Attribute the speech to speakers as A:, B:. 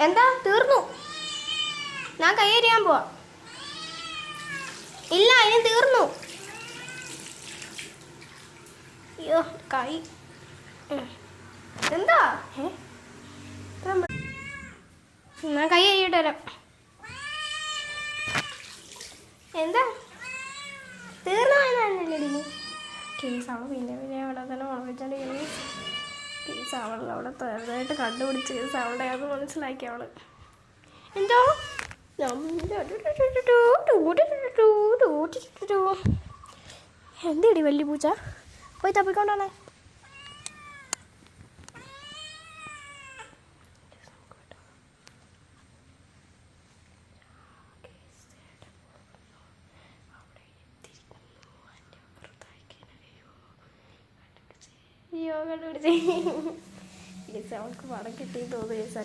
A: എന്താ തീർന്നു? ഞാൻ കൈയറിയാൻ പോവാ. ഇല്ല, ഇനി തീർന്നു. അയ്യോ കൈ എന്താ? ഞാൻ കൈ കഴുകിയിട്ട് വരാം. എന്താ തീർന്നു? കേസ് അവൾ പിന്നെ അവിടെ തന്നെ മുളപ്പിച്ചോണ്ടിരിക്കുന്നു. കേസ് അവളെ അവിടെ ചെറുതായിട്ട് കണ്ടുപിടിച്ച് കേസ് അവളുടെ അത് മനസ്സിലാക്കി അവള്. എന്തോ എന്തേടി വലിയ പൂച്ച പോയി തപ്പിക്കൊണ്ടാണേ. അയ്യോ കണ്ടുപിടിച്ചേ. അവൾക്ക് പടം കിട്ടി തോന്നുന്നു.